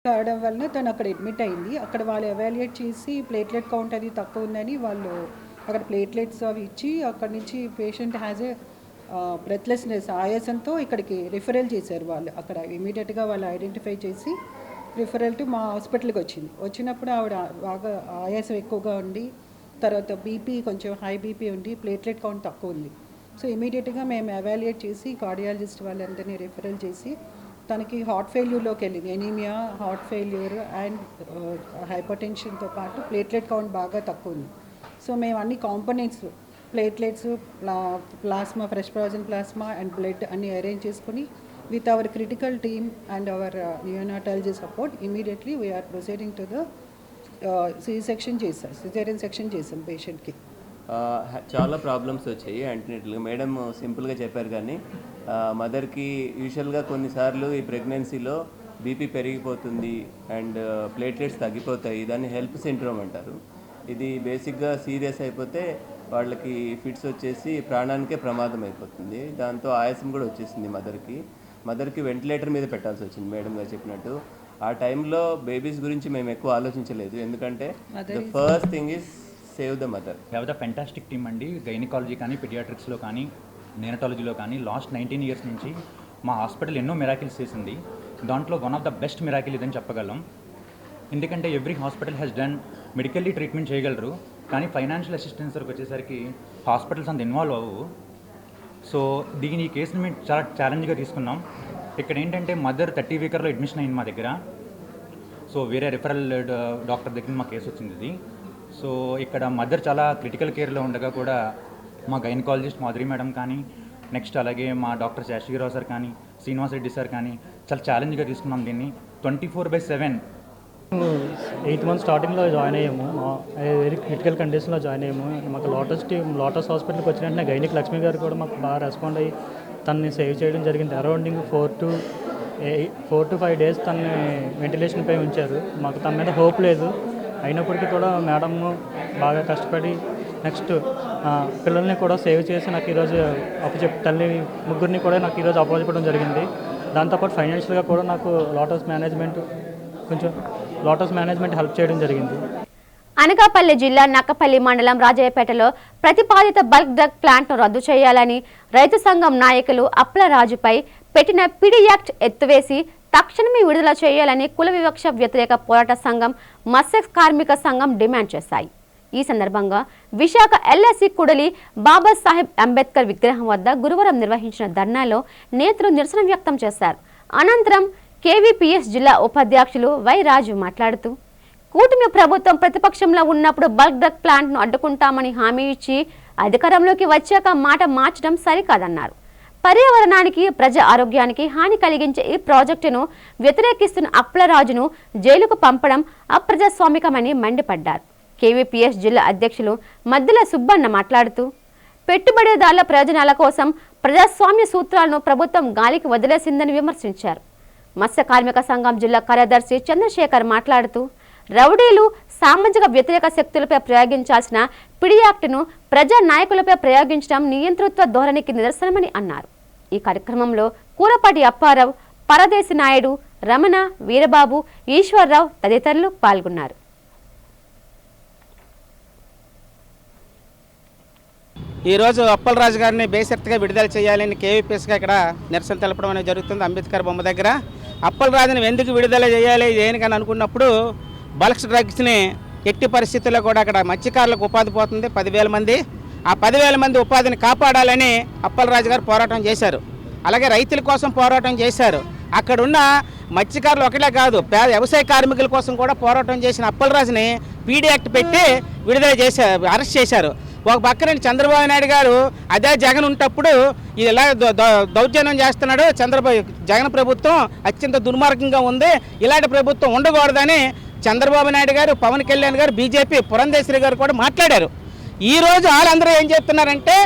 కావడం వలన తను అక్కడ అడ్మిట్ అయింది. అక్కడ వాళ్ళు ఎవాల్యుయేట్ చేసి ప్లేట్లెట్ కౌంట్ అది తక్కువ ఉందని వాళ్ళు అక్కడ ప్లేట్లెట్స్ అవి ఇచ్చి అక్కడి నుంచి పేషెంట్ హ్యాజ్ ఏ బ్రెత్లెస్నెస్ ఆయాసంతో ఇక్కడికి రిఫరల్ చేశారు. వాళ్ళు అక్కడ ఇమీడియట్గా వాళ్ళు ఐడెంటిఫై చేసి రిఫరల్ టు మా హాస్పిటల్కి వచ్చినప్పుడు ఆవిడ బాగా ఆయాసం ఎక్కువగా ఉండి తర్వాత బీపీ కొంచెం హై బీపీ ఉండి ప్లేట్లెట్ కౌంట్ తక్కువ ఉంది. సో ఇమీడియట్గా మేము ఎవాల్యుయేట్ చేసి కార్డియాలజిస్ట్ వాళ్ళందరినీ రిఫరల్ చేసి తనకి హార్ట్ ఫెయిల్యూర్లోకి వెళ్ళింది. ఎనీమియా, హార్ట్ ఫెయిల్యూర్ అండ్ హైపర్ టెన్షన్తో పాటు ప్లేట్లెట్ కౌంట్ బాగా తక్కువ ఉంది. సో మేము అన్ని components platelets, plasma, fresh frozen plasma and blood అన్ని అరేంజ్ చేసుకుని with our critical team and our neonatology support, immediately we are proceeding to the C-section చేసాం, సిజేరియన్ సెక్షన్ చేసాం పేషెంట్కి. చాలా ప్రాబ్లమ్స్ వచ్చాయి యాంటీనేటల్గా. మేడం సింపుల్గా చెప్పారు కానీ మదర్కి యూజువల్గా కొన్నిసార్లు ఈ ప్రెగ్నెన్సీలో బీపీ పెరిగిపోతుంది అండ్ ప్లేట్లెట్స్ తగ్గిపోతాయి. దాన్ని హెల్ప్ సిండ్రోమ్ అంటారు. ఇది బేసిక్గా సీరియస్ అయిపోతే వాళ్ళకి ఫిట్స్ వచ్చేసి ప్రాణానికే ప్రమాదం అయిపోతుంది. దాంతో ఆయాసం కూడా వచ్చేసింది మదర్కి వెంటిలేటర్ మీద పెట్టాల్సి వచ్చింది మేడం గారు చెప్పినట్టు. ఆ టైంలో బేబీస్ గురించి మేము ఎక్కువ ఆలోచించలేదు, ఎందుకంటే the first thing is save the mother. Have the fantastic team అండి. గైనకాలజీ కానీ, పీడియాట్రిక్స్లో కానీ, నియోనటాలజీలో కానీ లాస్ట్ 19 years నుంచి మా హాస్పిటల్ ఎన్నో మిరాకిల్స్ చేసింది. దాంట్లో one of the best miracle ఇదని చెప్పగలం. ఎందుకంటే every hospital has done medically treatment చేయగలరు, కానీ ఫైనాన్షియల్ అసిస్టెన్స్ వరకు వచ్చేసరికి హాస్పిటల్స్ అంత ఇన్వాల్వ్ అవ్వవు. సో ఈ కేసుని మేము చాలా ఛాలెంజ్గా తీసుకున్నాం. ఇక్కడ ఏంటంటే మదర్ 30 వీకర్లో అడ్మిషన్ అయింది మా దగ్గర. సో వేరే రిఫరల్ డాక్టర్ దగ్గర మా కేసు వచ్చింది ఇది. సో ఇక్కడ మదర్ చాలా క్రిటికల్ కేర్లో ఉండగా కూడా మా గైనకాలజిస్ట్ మాధురి మేడం కానీ, నెక్స్ట్ అలాగే మా డాక్టర్ శేషగిరిరావు సార్ కానీ, శ్రీనివాస్ రెడ్డి సార్ కానీ చాలా ఛాలెంజ్గా తీసుకున్నాం దీన్ని. 24/7 8th month స్టార్టింగ్లో జాయిన్ అయ్యాము. వెరీ క్రిటికల్ కండిషన్లో జాయిన్ అయ్యాము. మాకు లోటస్ హాస్పిటల్కి వచ్చిన వెంటనే గైనిక్ లక్ష్మి గారు కూడా మాకు బాగా రెస్పాండ్ అయ్యి తనని సేవ్ చేయడం జరిగింది. అరౌండింగ్ 4 to 5 days తనని వెంటిలేషన్పై ఉంచారు. మాకు తన మీద హోప్ లేదు, అయినప్పటికీ కూడా మేడం బాగా కష్టపడి నెక్స్ట్ పిల్లల్ని కూడా సేవ్ చేసి నాకు ఈరోజు తల్లి ముగ్గురిని కూడా నాకు ఈరోజు అప్పచెప్పడం జరిగింది. దాంతోపాటు ఫైనాన్షియల్గా కూడా నాకు లోటస్ మేనేజ్మెంట్ హెల్ప్ చేయడం జరిగింది. అనకాపల్లి జిల్లా నక్కపల్లి మండలం రాజయ్యపేటలో ప్రతిపాదిత బల్క్ డ్రగ్ ప్లాంట్ను రద్దు చేయాలని రైతు సంఘం నాయకులు అప్లరాజుపై పెట్టిన పిడి యాక్ట్ ఎత్తివేసి తక్షణమే విడుదల చేయాలని కుల వివక్ష వ్యతిరేక పోరాట సంఘం, మత్స్య కార్మిక సంఘం డిమాండ్ చేశాయి. ఈ సందర్భంగా విశాఖ ఎల్ఐసి కూడలి బాబాసాహెబ్ అంబేద్కర్ విగ్రహం వద్ద గురువారం నిర్వహించిన ధర్నాలో నేతలు నిరసన వ్యక్తం చేశారు. అనంతరం కేవీపీఎస్ జిల్లా ఉపాధ్యక్షులు వై రాజు మాట్లాడుతూ కూటమి ప్రభుత్వం ప్రతిపక్షంలో ఉన్నప్పుడు బల్క్ డ్రగ్ ప్లాంట్ను అడ్డుకుంటామని హామీ ఇచ్చి అధికారంలోకి వచ్చాక మాట మార్చడం సరికాదన్నారు. పర్యావరణానికి ప్రజా ఆరోగ్యానికి హాని కలిగించే ఈ ప్రాజెక్టును వ్యతిరేకిస్తున్న అప్పలరాజును జైలుకు పంపడం అప్రజాస్వామికమని మండిపడ్డారు. కేవీపీఎస్ జిల్లా అధ్యక్షులు మద్దెల సుబ్బన్న మాట్లాడుతూ పెట్టుబడిదారుల ప్రయోజనాల కోసం ప్రజాస్వామ్య సూత్రాలను ప్రభుత్వం గాలికి వదిలేసిందని విమర్శించారు. మత్స్య కార్మిక సంఘం జిల్లా కార్యదర్శి చంద్రశేఖర్ మాట్లాడుతూ రౌడీలు సామాజిక వ్యతిరేక శక్తులపై ప్రయోగించాల్సిన పిడి యాక్ట్ను ప్రజా నాయకులపై ప్రయోగించడం నియంతృత్వ ధోరణికి నిదర్శనమని అన్నారు. ఈ కార్యక్రమంలో కూరపాటి అప్పారావు, పరదేశి నాయుడు, రమణ, వీరబాబు, ఈశ్వర్రావు తదితరులు పాల్గొన్నారు. ఈరోజు అప్పలరాజు గారిని బేషరతుగా విడుదల చేయాలని కేవీపీఎస్గా ఇక్కడ నిరసన తెలపడం అనేది జరుగుతుంది. అంబేద్కర్ బొమ్మ దగ్గర అప్పలరాజుని ఎందుకు విడుదల చేయాలి దేనికని అనుకున్నప్పుడు బల్క్ డ్రగ్స్ని ఎట్టి పరిస్థితుల్లో కూడా అక్కడ మత్స్యకారులకు ఉపాధి పోతుంది 10,000 మంది. ఆ 10,000 మంది ఉపాధిని కాపాడాలని అప్పలరాజు గారు పోరాటం చేశారు. అలాగే రైతుల కోసం పోరాటం చేశారు. అక్కడున్న మత్స్యకారులు ఒకటే కాదు వ్యవసాయ కార్మికుల కోసం కూడా పోరాటం చేసిన అప్పలరాజుని పీడీ యాక్ట్ పెట్టి విడుదల చేశారు, అరెస్ట్ చేశారు. ఒక పక్కన చంద్రబాబు నాయుడు గారు అదే జగన్ ఉన్నప్పుడు ఇలా దౌర్జన్యం చేస్తున్నాడు, జగన్ ప్రభుత్వం అత్యంత దుర్మార్గంగా ఉంది, ఇలాంటి ప్రభుత్వం ఉండకూడదని చంద్రబాబు నాయుడు గారు, పవన్ కళ్యాణ్ గారు, బీజేపీ పురంధేశ్వరి గారు కూడా మాట్లాడారు. ఈరోజు వాళ్ళందరూ ఏం చెప్తున్నారంటే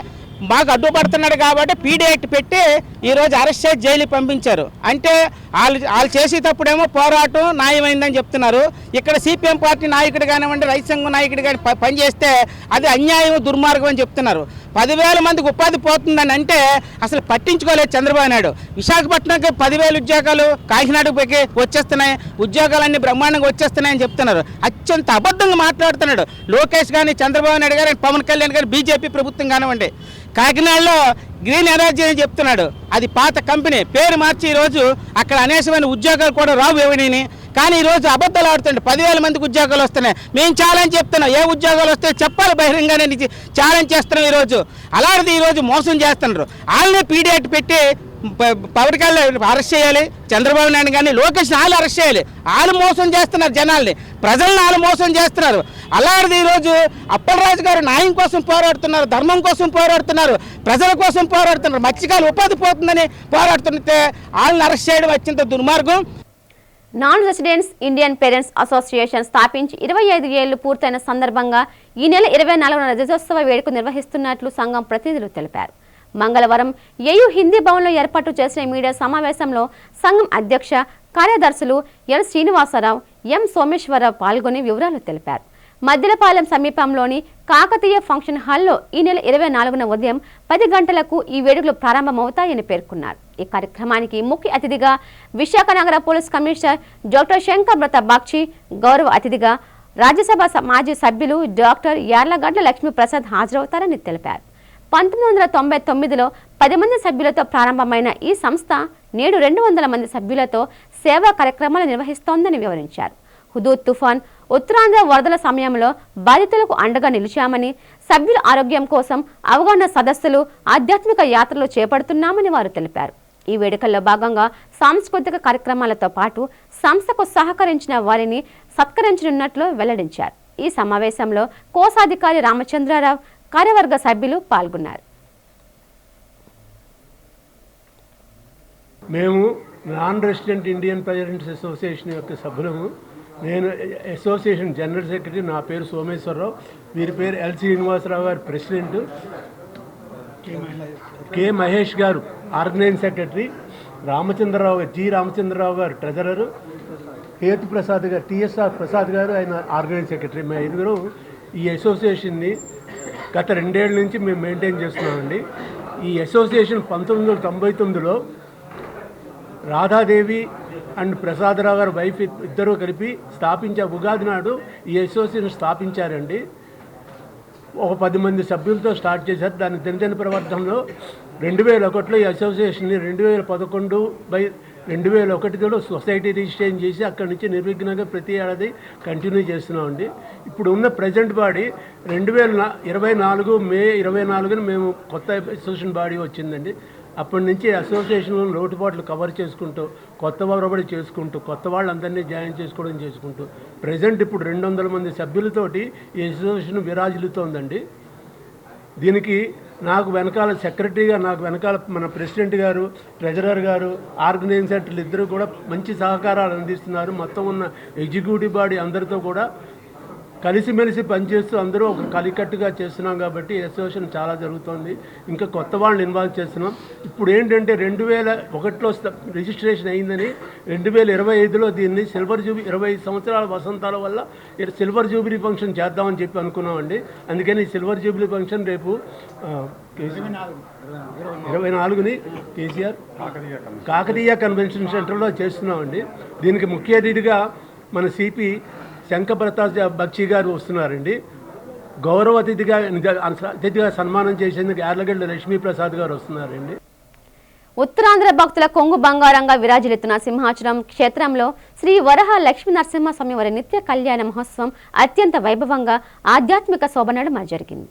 మాకు అడ్డుపడుతున్నాడు కాబట్టి పీడీ యాక్ట్ పెట్టి ఈరోజు అరెస్ట్ చేసి జైలుకి పంపించారు. అంటే వాళ్ళు చేసేటప్పుడేమో పోరాటం న్యాయమైందని చెప్తున్నారు. ఇక్కడ సిపిఎం పార్టీ నాయకుడు కానివ్వండి, రైతు సంఘం నాయకుడు కానీ పనిచేస్తే అది అన్యాయం, దుర్మార్గం అని చెప్తున్నారు. 10,000 మందికి ఉపాధి పోతుందని అంటే అసలు పట్టించుకోలేదు చంద్రబాబు నాయుడు. విశాఖపట్నంకి 10,000 ఉద్యోగాలు, కాకినాడకి వచ్చేస్తున్నాయి, ఉద్యోగాలన్నీ బ్రహ్మాండంగా వచ్చేస్తున్నాయని చెప్తున్నారు. అత్యంత అబద్ధంగా మాట్లాడుతున్నాడు లోకేష్ కానీ, చంద్రబాబు నాయుడు గారు, పవన్ కళ్యాణ్ గారు, బీజేపీ ప్రభుత్వం కానివ్వండి. కాకినాడలో గ్రీన్ ఎనర్జీ అని చెప్తున్నాడు, అది పాత కంపెనీ, పేరు మార్చి ఈరోజు అక్కడ అనేకమైన ఉద్యోగాలు కూడా రావు ఎవరిని. కానీ ఈరోజు అబద్ధాలు ఆడుతుండే 10,000 మందికి ఉద్యోగాలు వస్తున్నాయి. మేము ఛాలెంజ్ చెప్తున్నాం, ఏ ఉద్యోగాలు వస్తాయో చెప్పాలి బహిరంగానే ఛాలెంజ్ చేస్తున్నాం. ఈరోజు అలాంటిది ఈరోజు మోసం చేస్తున్నారు. వాళ్ళనే పీడీ యాక్ట్ పెట్టి పవన్ కళ్యాణ్ అరెస్ట్ చేయాలి, చంద్రబాబు నాయుడు కానీ లోకేష్ వాళ్ళు అరెస్ట్ చేయాలి. వాళ్ళు మోసం చేస్తున్నారు జనాల్ని, ప్రజల్ని వాళ్ళు మోసం చేస్తున్నారు. అలాంటిది ఈరోజు అప్పలరాజు గారు న్యాయం కోసం పోరాడుతున్నారు, ధర్మం కోసం పోరాడుతున్నారు, ప్రజల కోసం పోరాడుతున్నారు. మత్స్యకారులు ఉపాధి పోతుందని పోరాడుతుంటే వాళ్ళని అరెస్ట్ చేయడం అత్యంత దుర్మార్గం. Non residents Indian parents association స్థాపించి 25 ఏళ్లు పూర్తయిన సందర్భంగా ఈ నెల 24న రజతోత్సవ వేడుక నిర్వహిస్తున్నట్లు సంఘం ప్రతినిధులు తెలిపారు. మంగళవారం ఏయూ హిందీ భవన్లో ఏర్పాటు చేసిన మీడియా సమావేశంలో సంఘం అధ్యక్ష కార్యదర్శులు ఎల్ శ్రీనివాసరావు, ఎం సోమేశ్వరరావు పాల్గొని వివరాలు తెలిపారు. మద్దిలపాలెం సమీపంలోని కాకతీయ ఫంక్షన్ హాల్లో ఈ నెల 24న ఉదయం 10 గంటలకు ఈ వేడుకలు ప్రారంభమవుతాయని పేర్కొన్నారు. ఈ కార్యక్రమానికి ముఖ్య అతిథిగా విశాఖ నగర police commissioner doctor Shankar బ్రత Bakshi, గౌరవ అతిథిగా రాజ్యసభ మాజీ సభ్యులు డాక్టర్ యార్లగడ్డ లక్ష్మీప్రసాద్ హాజరవుతారని తెలిపారు. 1999లో 10 మంది సభ్యులతో ప్రారంభమైన ఈ సంస్థ నేడు 200 మంది సభ్యులతో సేవా కార్యక్రమాలు నిర్వహిస్తోందని వివరించారు. హుదూద్ తుఫాన్, ఉత్తరాంధ్ర వరదల సమయంలో బాధితులకు అండగా నిలిచామని, సభ్యుల ఆరోగ్యం కోసం అవగాహన సదస్సులు, ఆధ్యాత్మిక యాత్రలు చేపడుతున్నామని వారు తెలిపారు. ఈ వేడుకల్లో భాగంగా సాంస్కృతిక కార్యక్రమాలతో పాటు సంస్థకు సహకరించిన వారిని సత్కరించనున్నట్లు వెల్లడించారు. ఈ సమావేశంలో కోశాధికారి రామచంద్రరావు, కార్యవర్గ సభ్యులు పాల్గొన్నారు. మేము non resident Indian parents association యొక్క సభ్యులము. నేను అసోసియేషన్ జనరల్ సెక్రటరీ. నా పేరు సోమేశ్వరరావు, వీరి పేరు ఎల్ శ్రీనివాసరావు గారు ప్రెసిడెంట్, కె మహేష్ గారు ఆర్గనైజింగ్ సెక్రటరీ, రామచంద్రరావు గారు ట్రెజరరు, హేతు ప్రసాద్ గారు, టిఎస్ఆర్ ప్రసాద్ గారు ఆయన ఆర్గనైజింగ్ సెక్రటరీ. మేము ఐదుగురు ఈ అసోసియేషన్ని గత 2 ఏళ్ల నుంచి మేము మెయింటైన్ చేస్తున్నామండి. ఈ అసోసియేషన్ 1999లో రాధాదేవి అండ్ ప్రసాదరావు గారు వైఫ్ ఇద్దరూ కలిపి ఉగాది నాడు ఈ అసోసియేషన్ స్థాపించారండి. ఒక 10 మంది సభ్యులతో స్టార్ట్ చేశారు. దాని దినదిన ప్రవర్తనలో 2001లో ఈ అసోసియేషన్ని 2011 2001లో సొసైటీ రిజిస్ట్రేషన్ చేసి అక్కడి నుంచి నిర్విఘ్నంగా ప్రతి ఏడాది కంటిన్యూ చేస్తున్నామండి. ఇప్పుడు ఉన్న ప్రజెంట్ బాడీ 2024 మే 24న మేము కొత్త అసోసియేషన్ బాడీ వచ్చిందండి. అప్పటి నుంచి అసోసియేషన్ లోటుపాట్లు కవర్ చేసుకుంటూ కొత్త ఒరబడి చేసుకుంటూ కొత్త వాళ్ళందరినీ జాయిన్ చేసుకుంటూ ప్రజెంట్ ఇప్పుడు 200 మంది సభ్యులతోటి ఈ అసోసియేషన్ విరాజిల్లుతోందండి. దీనికి నాకు వెనకాల సెక్రటరీగా నాకు వెనకాల మన ప్రెసిడెంట్ గారు, ట్రెజరర్ గారు, ఆర్గనైజేటర్లు ఇద్దరు కూడా మంచి సహకారాలు అందిస్తున్నారు. మొత్తం ఉన్న ఎగ్జిక్యూటివ్ బాడీ అందరితో కూడా కలిసిమెలిసి పనిచేస్తూ అందరూ ఒక కలికట్టుగా చేస్తున్నాం కాబట్టి అసోసియేషన్ చాలా జరుగుతుంది. ఇంకా కొత్త వాళ్ళని ఇన్వాల్వ్ చేస్తున్నాం. ఇప్పుడు ఏంటంటే 2001లో రిజిస్ట్రేషన్ అయిందని 2025లో దీన్ని సిల్వర్ జూబిలీ 25 సంవత్సరాల వసంతాల వల్ల సిల్వర్ జూబిలీ ఫంక్షన్ చేద్దామని చెప్పి అనుకున్నామండి. అందుకని సిల్వర్ జూబిలీ ఫంక్షన్ రేపు 24ని కేసీఆర్ కాకతీయ కన్వెన్షన్ సెంటర్లో చేస్తున్నామండి. దీనికి ముఖ్య అతిథిగా మన సిపి శంకరప్రసాద్ బక్షి గారు వస్తున్నారండి. గౌరవ అతిథిగా సన్మానం చేసేందుకు యార్లగడ్డ లక్ష్మీప్రసాద్ గారు వస్తున్నారండి. ఉత్తరాంధ్ర భక్తుల కొంగు బంగారంగా విరాజిల్లుతున్న సింహాచలం క్షేత్రంలో శ్రీ వరహ లక్ష్మీ నరసింహస్వామి వారి నిత్య కళ్యాణ మహోత్సవం అత్యంత వైభవంగా ఆధ్యాత్మిక శోభనడుమ జరిగింది.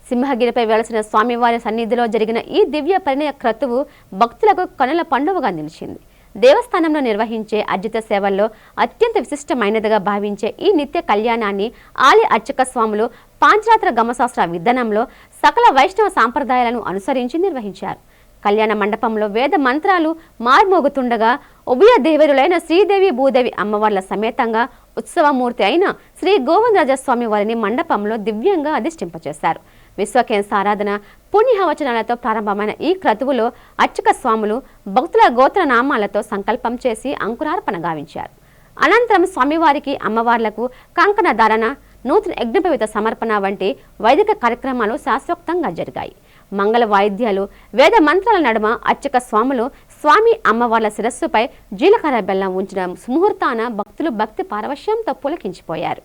సింహగిరిపై వెలసిన స్వామివారి సన్నిధిలో జరిగిన ఈ దివ్య పరిణయ క్రతువు భక్తులకు కనుల పండువగా నిలిచింది. దేవస్థానంలో నిర్వహించే అర్జిత సేవల్లో అత్యంత విశిష్టమైనదిగా భావించే ఈ నిత్య కళ్యాణాన్ని ఆలయ అర్చక స్వాములు పాంచరాత్ర గమశాస్త్ర విధానంలో సకల వైష్ణవ సాంప్రదాయాలను అనుసరించి నిర్వహించారు. కళ్యాణ మండపంలో వేద మంత్రాలు మార్మోగుతుండగా ఉభయ దేవరులైన శ్రీదేవి భూదేవి అమ్మవార్ల సమేతంగా ఉత్సవమూర్తి అయిన శ్రీ గోవిందరాజస్వామి వారిని మండపంలో దివ్యంగా అధిష్ఠింపచేశారు. విశ్వకేశ ఆరాధన పుణ్యవచనాలతో ప్రారంభమైన ఈ క్రతువులో అర్చక స్వాములు భక్తుల గోత్ర నామాలతో సంకల్పం చేసి అంకురార్పణ గావించారు. అనంతరం స్వామివారికి అమ్మవార్లకు కంకణ ధారణ, నూతన యజ్ఞోపవీత సమర్పణ వంటి వైదిక కార్యక్రమాలు శాస్త్రోక్తంగా జరిగాయి. మంగళ వాయిద్యాలు, వేద మంత్రాల నడుమ అర్చక స్వాములు స్వామి అమ్మవార్ల శిరస్సుపై జీలకర్ర బెల్లం ఉంచిన సుముహూర్తాన భక్తులు భక్తి పారవశ్యంతో పులకించిపోయారు.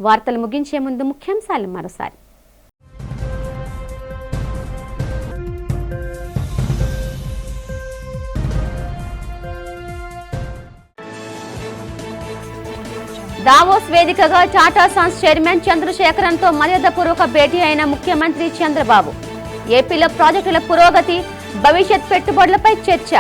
వార్తలు ముగించే ముందు ముఖ్యాంశాలు మరోసారి. దావోస్ వేదికగా టాటా సన్స్ చైర్మన్ చంద్రశేఖరన్తో మర్యాదపూర్వక భేటీ అయిన ముఖ్యమంత్రి చంద్రబాబు. ఏపీలో ప్రాజెక్టుల పురోగతి, భవిష్యత్ పెట్టుబడులపై చర్చ.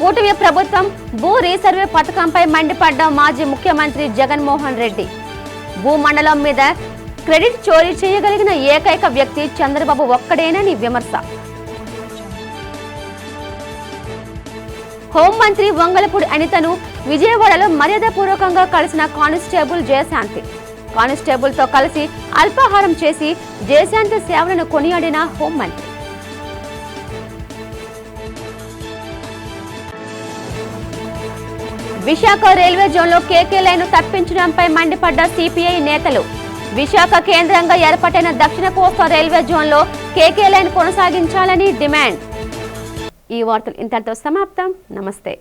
కూటమి ప్రభుత్వం భూ రీసర్వే పథకంపై మండిపడ్డ మాజీ ముఖ్యమంత్రి జగన్మోహన్ రెడ్డి. భూమండలం మీద క్రెడిట్ చోరీ చేయగలిగిన ఏకైక వ్యక్తి చంద్రబాబు ఒక్కడేనని విమర్శ. హోంమంత్రి వంగలపూడి అనితను విజయవాడలో మర్యాదపూర్వకంగా కలిసిన కానిస్టేబుల్ జయశాంతి. కానిస్టేబుల్తో కలిసి అల్పాహారం చేసి జయశాంతి సేవలను కొనియాడిన హోంమంత్రి. విశాఖ రైల్వే జోన్లో కేకే లైన్ తప్పించడంపై మండిపడ్డ సిపిఐ నేతలు. విశాఖ కేంద్రంగా ఏర్పాటైన దక్షిణ కోస్తా రైల్వే జోన్లో కేకే లైన్ కొనసాగించాలని డిమాండ్. ఈ వార్తలు ఇంతటితో సమాప్తం. నమస్తే.